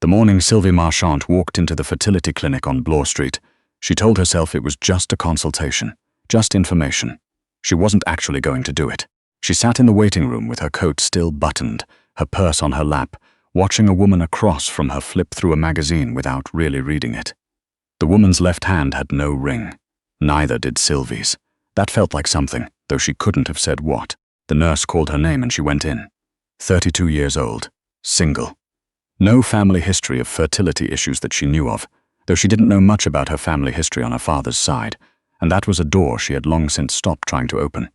The morning Sylvie Marchant walked into the fertility clinic on Bloor Street, she told herself it was just a consultation, just information. She wasn't actually going to do it. She sat in the waiting room with her coat still buttoned, her purse on her lap, watching a woman across from her flip through a magazine without really reading it. The woman's left hand had no ring. Neither did Sylvie's. That felt like something, though she couldn't have said what. The nurse called her name and she went in. 32 years old. Single. No family history of fertility issues that she knew of, though she didn't know much about her family history on her father's side, and that was a door she had long since stopped trying to open.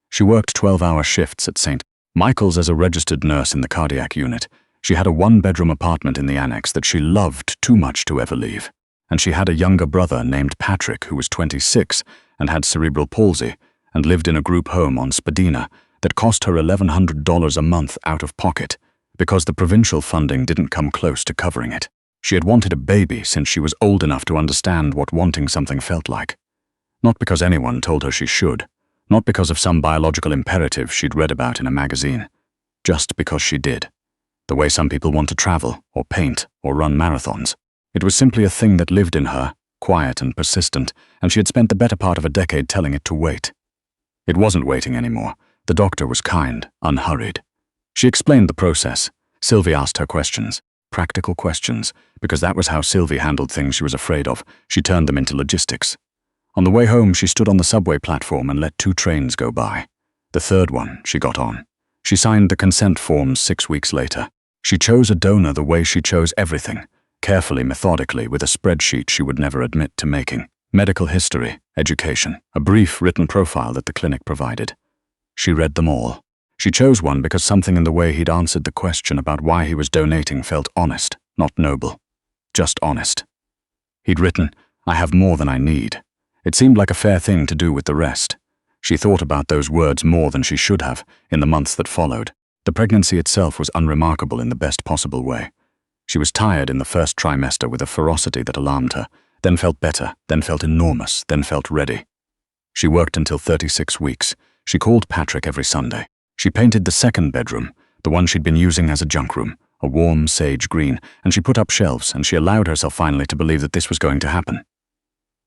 She worked 12-hour shifts at St. Michael's as a registered nurse in the cardiac unit. She had a one-bedroom apartment in the annex that she loved too much to ever leave. And she had a younger brother named Patrick who was 26 and had cerebral palsy and lived in a group home on Spadina that cost her $1,100 a month out of pocket because the provincial funding didn't come close to covering it. She had wanted a baby since she was old enough to understand what wanting something felt like. Not because anyone told her she should, not because of some biological imperative she'd read about in a magazine, just because she did. The way some people want to travel, or paint, or run marathons. It was simply a thing that lived in her, quiet and persistent, and she had spent the better part of a decade telling it to wait. It wasn't waiting anymore. The doctor was kind, unhurried. She explained the process. Sylvie asked her questions, practical questions, because that was how Sylvie handled things she was afraid of. She turned them into logistics. On the way home, she stood on the subway platform and let 2 trains go by. The third one, she got on. She signed the consent forms 6 weeks later. She chose a donor the way she chose everything, carefully, methodically, with a spreadsheet she would never admit to making. Medical history, education, a brief written profile that the clinic provided. She read them all. She chose one because something in the way he'd answered the question about why he was donating felt honest, not noble. Just honest. He'd written, "I have more than I need." It seemed like a fair thing to do with the rest. She thought about those words more than she should have in the months that followed. The pregnancy itself was unremarkable in the best possible way. She was tired in the first trimester with a ferocity that alarmed her, then felt better, then felt enormous, then felt ready. She worked until 36 weeks. She called Patrick every Sunday. She painted the second bedroom, the one she'd been using as a junk room, a warm sage green, and she put up shelves, and she allowed herself finally to believe that this was going to happen.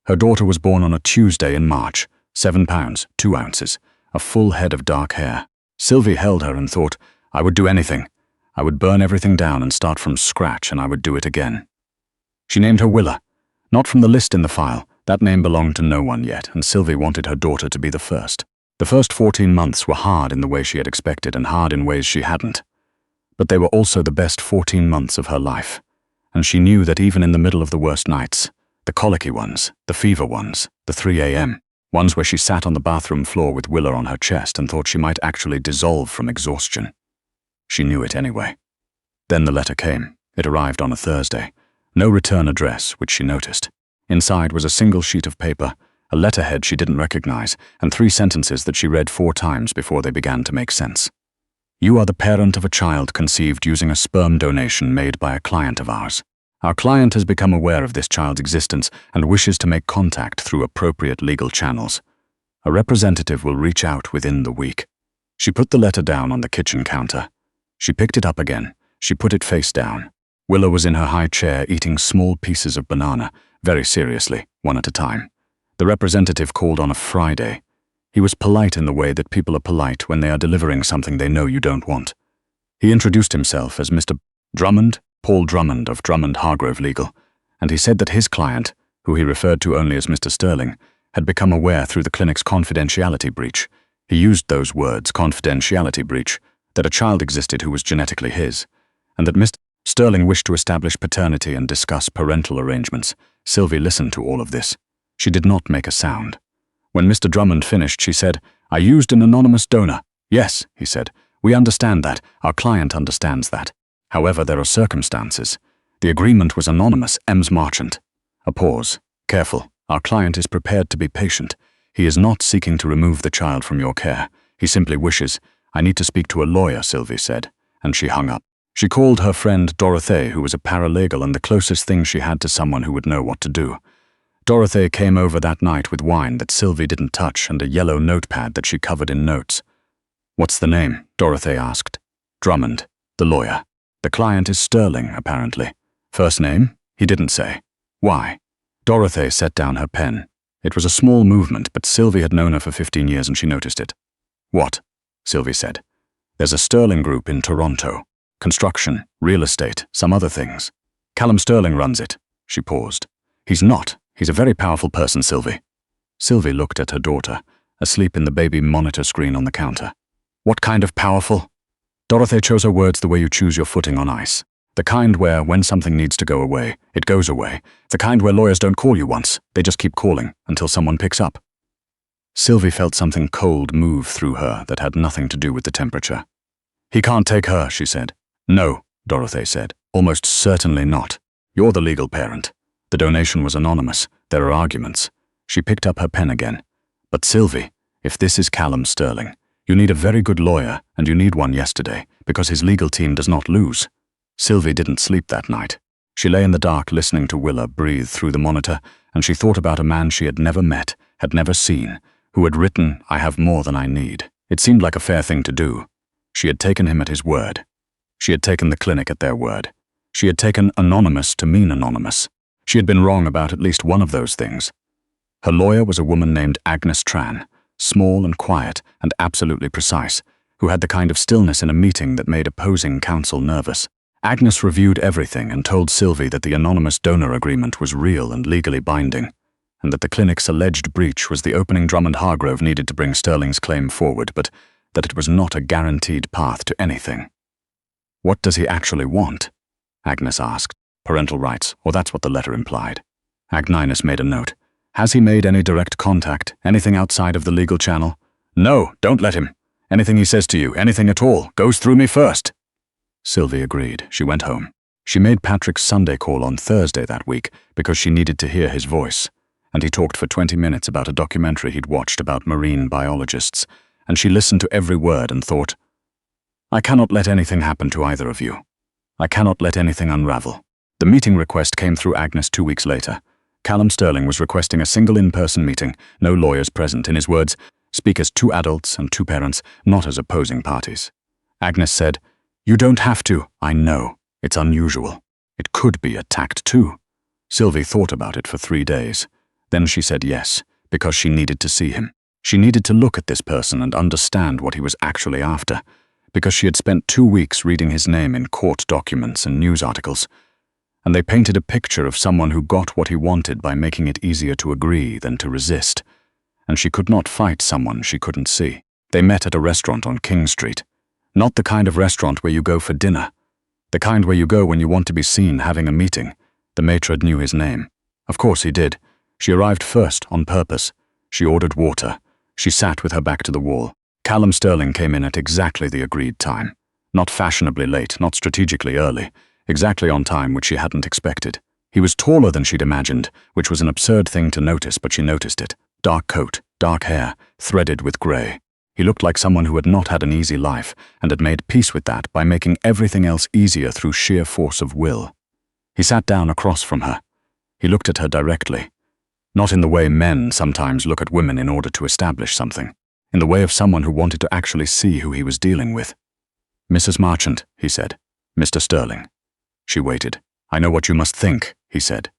Her daughter was born on a Tuesday in March, 7 pounds, 2 ounces, a full head of dark hair. Sylvie held her and thought, I would do anything. I would burn everything down and start from scratch, and I would do it again. She named her Willa, not from the list in the file. That name belonged to no one yet, and Sylvie wanted her daughter to be the first. The first 14 months were hard in the way she had expected and hard in ways she hadn't. But they were also the best 14 months of her life, and she knew that even in the middle of the worst nights, the colicky ones, the fever ones, the 3 a.m., ones where she sat on the bathroom floor with Willa on her chest and thought she might actually dissolve from exhaustion. She knew it anyway. Then the letter came. It arrived on a Thursday. No return address, which she noticed. Inside was a single sheet of paper, a letterhead she didn't recognize, and 3 sentences that she read 4 times before they began to make sense. You are the parent of a child conceived using a sperm donation made by a client of ours. Our client has become aware of this child's existence and wishes to make contact through appropriate legal channels. A representative will reach out within the week. She put the letter down on the kitchen counter. She picked it up again. She put it face down. Willa was in her high chair eating small pieces of banana, very seriously, one at a time. The representative called on a Friday. He was polite in the way that people are polite when they are delivering something they know you don't want. He introduced himself as Mr. Drummond, Paul Drummond of Drummond Hargrove Legal, and he said that his client, who he referred to only as Mr. Sterling, had become aware through the clinic's confidentiality breach. He used those words, confidentiality breach, that a child existed who was genetically his, and that Mr. Sterling wished to establish paternity and discuss parental arrangements. Sylvie listened to all of this. She did not make a sound. When Mr. Drummond finished, she said, I used an anonymous donor. Yes, he said, we understand that. Our client understands that. However, there are circumstances. The agreement was anonymous, Ems Marchant. A pause. Careful. Our client is prepared to be patient. He is not seeking to remove the child from your care. He simply wishes. I need to speak to a lawyer, Sylvie said, and she hung up. She called her friend Dorothée, who was a paralegal and the closest thing she had to someone who would know what to do. Dorothée came over that night with wine that Sylvie didn't touch and a yellow notepad that she covered in notes. What's the name? Dorothée asked. Drummond, the lawyer. The client is Sterling, apparently. First name? He didn't say. Why? Dorothy set down her pen. It was a small movement, but Sylvie had known her for 15 years and she noticed it. What? Sylvie said. There's a Sterling group in Toronto. Construction, real estate, some other things. Callum Sterling runs it. She paused. He's not. He's a very powerful person, Sylvie. Sylvie looked at her daughter, asleep in the baby monitor screen on the counter. What kind of powerful? Dorothy chose her words the way you choose your footing on ice. The kind where, when something needs to go away, it goes away. The kind where lawyers don't call you once, they just keep calling until someone picks up. Sylvie felt something cold move through her that had nothing to do with the temperature. He can't take her, she said. No, Dorothy said. Almost certainly not. You're the legal parent. The donation was anonymous. There are arguments. She picked up her pen again. But Sylvie, if this is Callum Sterling, you need a very good lawyer, and you need one yesterday, because his legal team does not lose. Sylvie didn't sleep that night. She lay in the dark listening to Willa breathe through the monitor, and she thought about a man she had never met, had never seen, who had written, "I have more than I need." It seemed like a fair thing to do. She had taken him at his word. She had taken the clinic at their word. She had taken anonymous to mean anonymous. She had been wrong about at least one of those things. Her lawyer was a woman named Agnes Tran, small and quiet and absolutely precise, who had the kind of stillness in a meeting that made opposing counsel nervous. Agnes reviewed everything and told Sylvie that the anonymous donor agreement was real and legally binding, and that the clinic's alleged breach was the opening Drummond Hargrove needed to bring Sterling's claim forward, but that it was not a guaranteed path to anything. What does he actually want? Agnes asked. Parental rights, or that's what the letter implied. Agninus made a note. Has he made any direct contact, anything outside of the legal channel? No, don't let him. Anything he says to you, anything at all, goes through me first. Sylvie agreed. She went home. She made Patrick's Sunday call on Thursday that week because she needed to hear his voice, and he talked for 20 minutes about a documentary he'd watched about marine biologists, and she listened to every word and thought, I cannot let anything happen to either of you. I cannot let anything unravel. The meeting request came through Agnes 2 weeks later. Callum Sterling was requesting a single in-person meeting, no lawyers present. In his words, speak as two adults and two parents, not as opposing parties. Agnes said, You don't have to. I know. It's unusual. It could be a tact too. Sylvie thought about it for 3 days. Then she said yes, because she needed to see him. She needed to look at this person and understand what he was actually after, because she had spent 2 weeks reading his name in court documents and news articles, and they painted a picture of someone who got what he wanted by making it easier to agree than to resist, and she could not fight someone she couldn't see. They met at a restaurant on King Street. Not the kind of restaurant where you go for dinner. The kind where you go when you want to be seen having a meeting. The matron knew his name. Of course he did. She arrived first, on purpose. She ordered water. She sat with her back to the wall. Callum Sterling came in at exactly the agreed time. Not fashionably late, not strategically early. Exactly on time, which she hadn't expected. He was taller than she'd imagined, which was an absurd thing to notice, but she noticed it. Dark coat, dark hair, threaded with grey. He looked like someone who had not had an easy life and had made peace with that by making everything else easier through sheer force of will. He sat down across from her. He looked at her directly. Not in the way men sometimes look at women in order to establish something. In the way of someone who wanted to actually see who he was dealing with. Mrs. Marchant, he said. Mr. Sterling. She waited. I know what you must think, he said.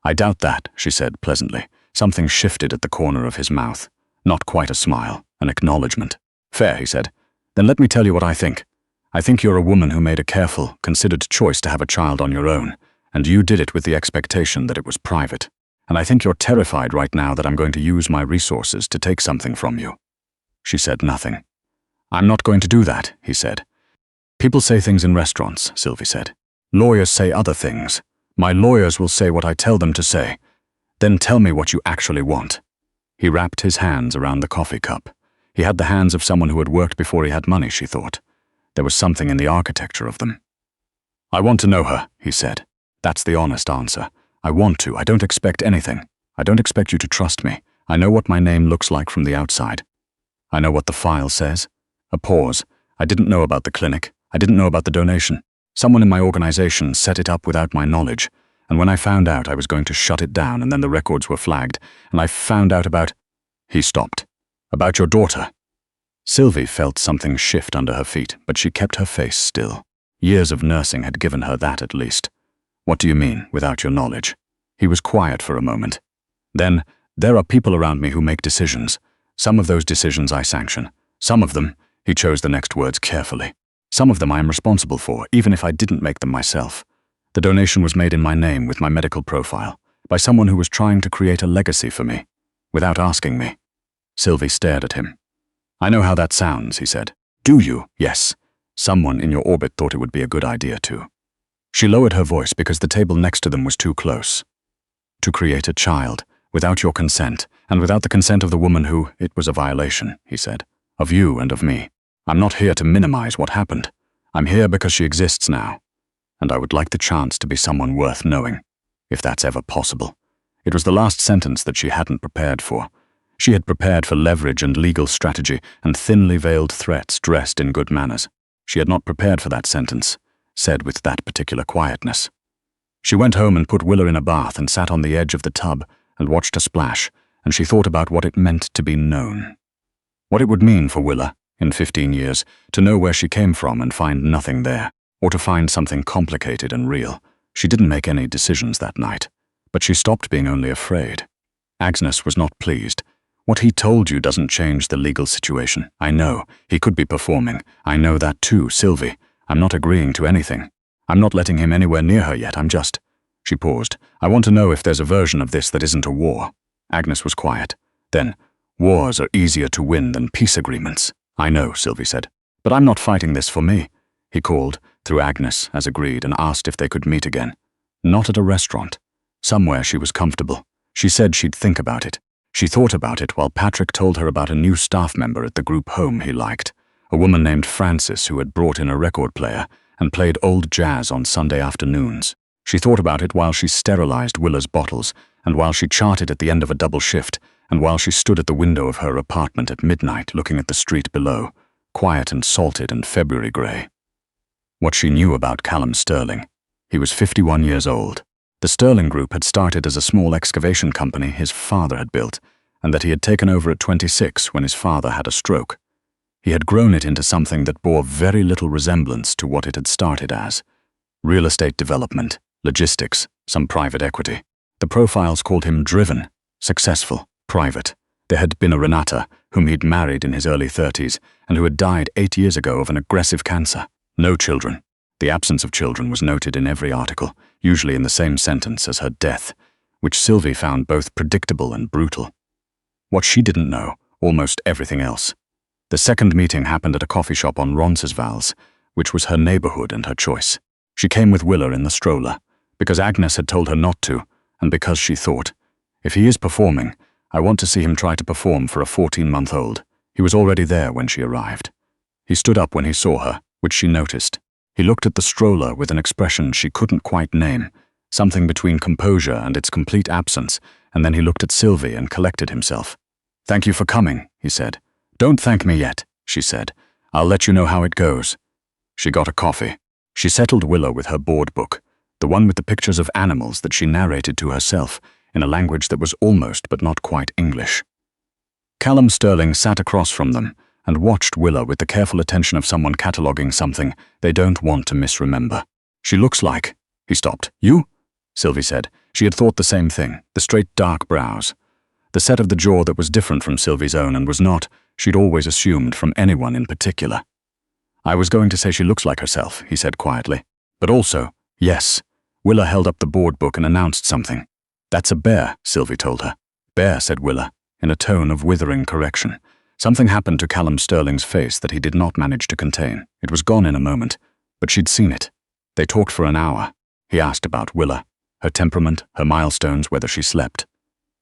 I doubt that, she said pleasantly. Something shifted at the corner of his mouth. Not quite a smile, an acknowledgement. Fair, he said. Then let me tell you what I think. I think you're a woman who made a careful, considered choice to have a child on your own, and you did it with the expectation that it was private. And I think you're terrified right now that I'm going to use my resources to take something from you. She said nothing. I'm not going to do that, he said. People say things in restaurants, Sylvie said. Lawyers say other things. My lawyers will say what I tell them to say. Then tell me what you actually want. He wrapped his hands around the coffee cup. He had the hands of someone who had worked before he had money, she thought. There was something in the architecture of them. I want to know her, he said. That's the honest answer. I want to. I don't expect anything. I don't expect you to trust me. I know what my name looks like from the outside. I know what the file says. A pause. I didn't know about the clinic. I didn't know about the donation. Someone in my organization set it up without my knowledge, and when I found out I was going to shut it down, and then the records were flagged, and I found out about... He stopped. About your daughter. Sylvie felt something shift under her feet, but she kept her face still. Years of nursing had given her that at least. What do you mean, without your knowledge? He was quiet for a moment. Then, there are people around me who make decisions. Some of those decisions I sanction. Some of them, he chose the next words carefully. Some of them I am responsible for, even if I didn't make them myself. The donation was made in my name with my medical profile, by someone who was trying to create a legacy for me, without asking me. Sylvie stared at him. I know how that sounds, he said. Do you? Yes. Someone in your orbit thought it would be a good idea too. She lowered her voice because the table next to them was too close. To create a child, without your consent, and without the consent of the woman who, it was a violation, he said, of you and of me. I'm not here to minimize what happened. I'm here because she exists now. And I would like the chance to be someone worth knowing, if that's ever possible. It was the last sentence that she hadn't prepared for. She had prepared for leverage and legal strategy and thinly veiled threats dressed in good manners. She had not prepared for that sentence, said with that particular quietness. She went home and put Willa in a bath and sat on the edge of the tub and watched her splash, and she thought about what it meant to be known. What it would mean for Willa, in 15 years, to know where she came from and find nothing there, or to find something complicated and real. She didn't make any decisions that night, but she stopped being only afraid. Agnes was not pleased. What he told you doesn't change the legal situation. I know. He could be performing. I know that too, Sylvie. I'm not agreeing to anything. I'm not letting him anywhere near her yet. I'm just... She paused. I want to know if there's a version of this that isn't a war. Agnes was quiet. Then, wars are easier to win than peace agreements. I know, Sylvie said. But I'm not fighting this for me. He called, through Agnes, as agreed, and asked if they could meet again. Not at a restaurant. Somewhere she was comfortable. She said she'd think about it. She thought about it while Patrick told her about a new staff member at the group home he liked, a woman named Frances who had brought in a record player and played old jazz on Sunday afternoons. She thought about it while she sterilized Willa's bottles, and while she charted at the end of a double shift, and while she stood at the window of her apartment at midnight looking at the street below, quiet and salted and February grey. What she knew about Callum Sterling. He was 51 years old. The Sterling Group had started as a small excavation company his father had built, and that he had taken over at 26 when his father had a stroke. He had grown it into something that bore very little resemblance to what it had started as. Real estate development, logistics, some private equity. The profiles called him driven, successful, private. There had been a Renata, whom he'd married in his early 30s, and who had died 8 years ago of an aggressive cancer. No children. The absence of children was noted in every article, usually in the same sentence as her death, which Sylvie found both predictable and brutal. What she didn't know, almost everything else. The second meeting happened at a coffee shop on Roncesvalles, which was her neighborhood and her choice. She came with Willa in the stroller, because Agnes had told her not to, and because she thought, if he is performing, I want to see him try to perform for a 14-month-old. He was already there when she arrived. He stood up when he saw her, which she noticed. He looked at the stroller with an expression she couldn't quite name, something between composure and its complete absence, and then he looked at Sylvie and collected himself. Thank you for coming, he said. Don't thank me yet, she said. I'll let you know how it goes. She got a coffee. She settled Willa with her board book, the one with the pictures of animals that she narrated to herself in a language that was almost but not quite English. Callum Sterling sat across from them and watched Willa with the careful attention of someone cataloguing something they don't want to misremember. She looks like... He stopped. You? Sylvie said. She had thought the same thing, the straight dark brows. The set of the jaw that was different from Sylvie's own and was not, she'd always assumed, from anyone in particular. I was going to say she looks like herself, he said quietly. But also, yes. Willa held up the board book and announced something. That's a bear, Sylvie told her. Bear, said Willa, in a tone of withering correction. Something happened to Callum Sterling's face that he did not manage to contain. It was gone in a moment, but she'd seen it. They talked for an hour. He asked about Willa, her temperament, her milestones, whether she slept.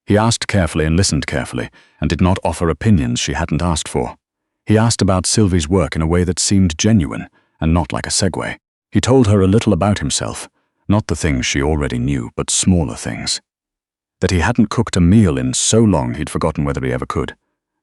He asked carefully and listened carefully, and did not offer opinions she hadn't asked for. He asked about Sylvie's work in a way that seemed genuine, and not like a segue. He told her a little about himself, not the things she already knew, but smaller things. That he hadn't cooked a meal in so long he'd forgotten whether he ever could.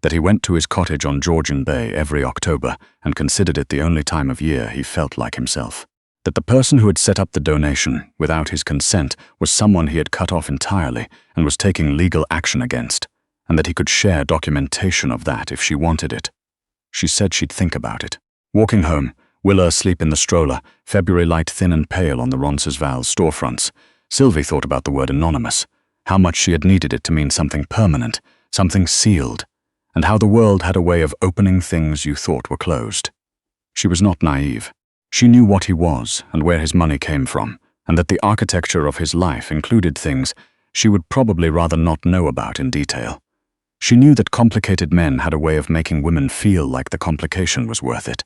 That he went to his cottage on Georgian Bay every October and considered it the only time of year he felt like himself. That the person who had set up the donation, without his consent, was someone he had cut off entirely and was taking legal action against, and that he could share documentation of that if she wanted it. She said she'd think about it. Walking home, Willa asleep in the stroller, February light thin and pale on the Roncesvalles storefronts. Sylvie thought about the word anonymous, how much she had needed it to mean something permanent, something sealed, and how the world had a way of opening things you thought were closed. She was not naive. She knew what he was and where his money came from, and that the architecture of his life included things she would probably rather not know about in detail. She knew that complicated men had a way of making women feel like the complication was worth it,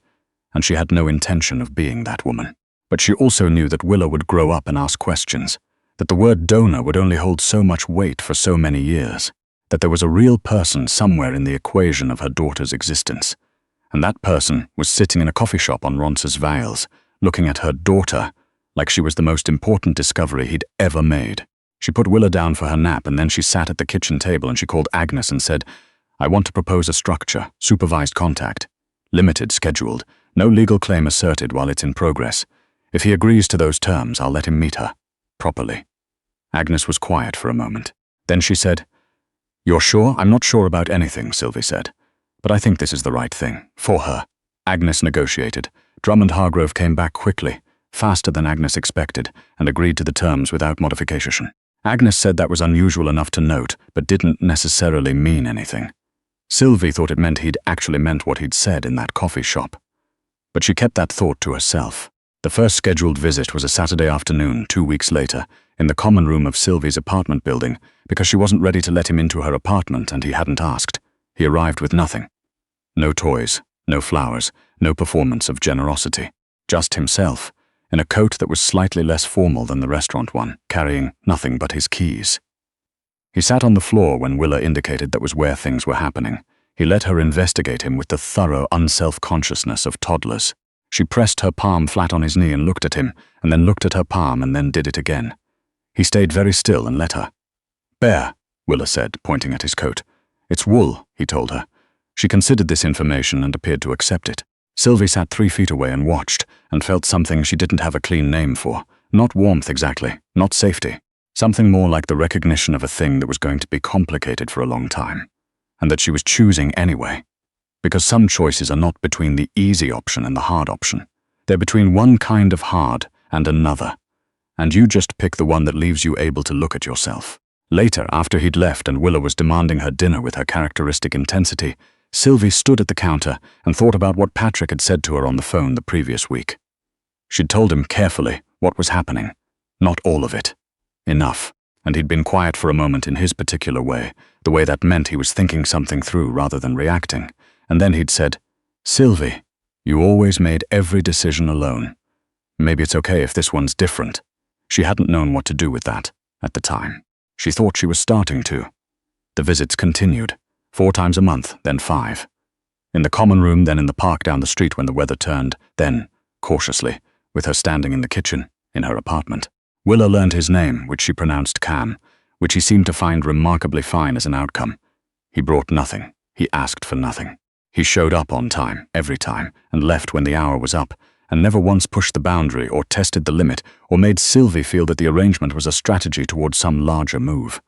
and she had no intention of being that woman. But she also knew that Willa would grow up and ask questions, that the word donor would only hold so much weight for so many years, that there was a real person somewhere in the equation of her daughter's existence. And that person was sitting in a coffee shop on Roncesvalles, looking at her daughter like she was the most important discovery he'd ever made. She put Willa down for her nap, and then she sat at the kitchen table and she called Agnes and said, "I want to propose a structure, supervised contact, limited, scheduled, no legal claim asserted while it's in progress. If he agrees to those terms, I'll let him meet her, properly." Agnes was quiet for a moment. Then she said, "You're sure?" "I'm not sure about anything," Sylvie said. "But I think this is the right thing, for her." Agnes negotiated. Drummond Hargrove came back quickly, faster than Agnes expected, and agreed to the terms without modification. Agnes said that was unusual enough to note, but didn't necessarily mean anything. Sylvie thought it meant he'd actually meant what he'd said in that coffee shop. But she kept that thought to herself. The first scheduled visit was a Saturday afternoon, 2 weeks later, in the common room of Sylvie's apartment building, because she wasn't ready to let him into her apartment and he hadn't asked. He arrived with nothing. No toys, no flowers, no performance of generosity. Just himself, in a coat that was slightly less formal than the restaurant one, carrying nothing but his keys. He sat on the floor when Willa indicated that was where things were happening. He let her investigate him with the thorough unself-consciousness of toddlers. She pressed her palm flat on his knee and looked at him, and then looked at her palm and then did it again. He stayed very still and let her. "Bear," Willa said, pointing at his coat. "It's wool," he told her. She considered this information and appeared to accept it. Sylvie sat 3 feet away and watched, and felt something she didn't have a clean name for. Not warmth exactly, not safety. Something more like the recognition of a thing that was going to be complicated for a long time, and that she was choosing anyway. Because some choices are not between the easy option and the hard option. They're between one kind of hard and another. And you just pick the one that leaves you able to look at yourself. Later, after he'd left and Willa was demanding her dinner with her characteristic intensity, Sylvie stood at the counter and thought about what Patrick had said to her on the phone the previous week. She'd told him carefully what was happening. Not all of it. Enough. And he'd been quiet for a moment in his particular way, the way that meant he was thinking something through rather than reacting. And then he'd said, "Sylvie, you always made every decision alone. Maybe it's okay if this one's different." She hadn't known what to do with that at the time. She thought she was starting to. The visits continued, 4 times a month, then 5. In the common room, then in the park down the street when the weather turned, then, cautiously, with her standing in the kitchen, in her apartment. Willa learned his name, which she pronounced Cam, which he seemed to find remarkably fine as an outcome. He brought nothing. He asked for nothing. He showed up on time, every time, and left when the hour was up, and never once pushed the boundary or tested the limit or made Sylvie feel that the arrangement was a strategy towards some larger move.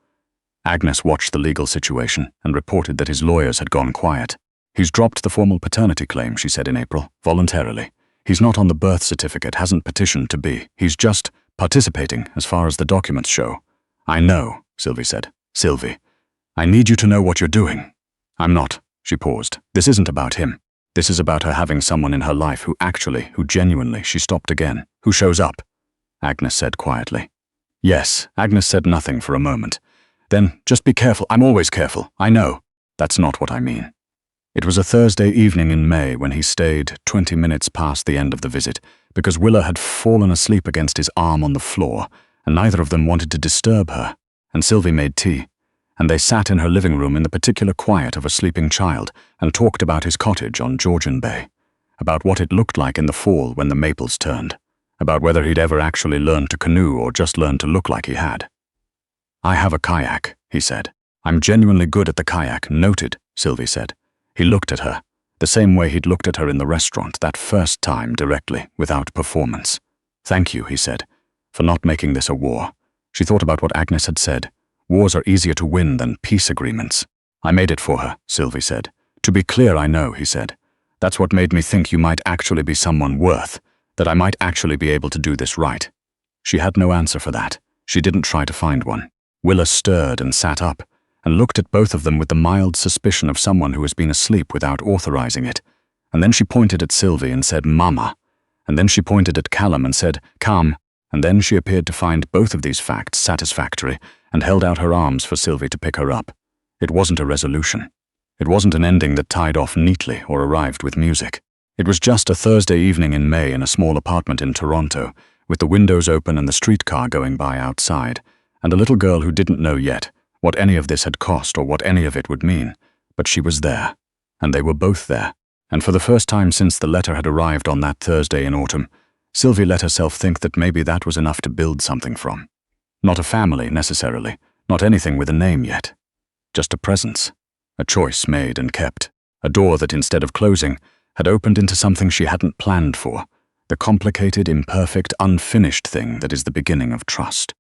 Agnes watched the legal situation and reported that his lawyers had gone quiet. "He's dropped the formal paternity claim," she said in April, voluntarily. "He's not on the birth certificate, hasn't petitioned to be. He's just participating as far as the documents show." "I know," Sylvie said. "Sylvie, I need you to know what you're doing." "I'm not." She paused. "This isn't about him. This is about her having someone in her life who genuinely," she stopped again, "who shows up," Agnes said quietly. "Yes," Agnes said nothing for a moment. Then, "Just be careful. I'm always careful. I know. That's not what I mean." It was a Thursday evening in May when he stayed 20 minutes past the end of the visit, because Willa had fallen asleep against his arm on the floor, and neither of them wanted to disturb her, and Sylvie made tea. And they sat in her living room in the particular quiet of a sleeping child and talked about his cottage on Georgian Bay, about what it looked like in the fall when the maples turned, about whether he'd ever actually learned to canoe or just learned to look like he had. "I have a kayak," he said. "I'm genuinely good at the kayak." "Noted," Sylvie said. He looked at her, the same way he'd looked at her in the restaurant that first time directly, without performance. "Thank you," he said, "for not making this a war." She thought about what Agnes had said. Wars are easier to win than peace agreements. "I made it for her," Sylvie said. "To be clear, I know," he said. That's what made me think you might actually be someone worth, that I might actually be able to do this right." She had no answer for that. She didn't try to find one. Willa stirred and sat up, and looked at both of them with the mild suspicion of someone who has been asleep without authorizing it. And then she pointed at Sylvie and said, "Mama." And then she pointed at Callum and said, "Come." And then she appeared to find both of these facts satisfactory and held out her arms for Sylvie to pick her up. It wasn't a resolution. It wasn't an ending that tied off neatly or arrived with music. It was just a Thursday evening in May in a small apartment in Toronto, with the windows open and the streetcar going by outside, and a little girl who didn't know yet what any of this had cost or what any of it would mean, but she was there, and they were both there. And for the first time since the letter had arrived on that Thursday in autumn, Sylvie let herself think that maybe that was enough to build something from. Not a family, necessarily, not anything with a name yet. Just a presence, a choice made and kept, a door that instead of closing had opened into something she hadn't planned for, the complicated, imperfect, unfinished thing that is the beginning of trust.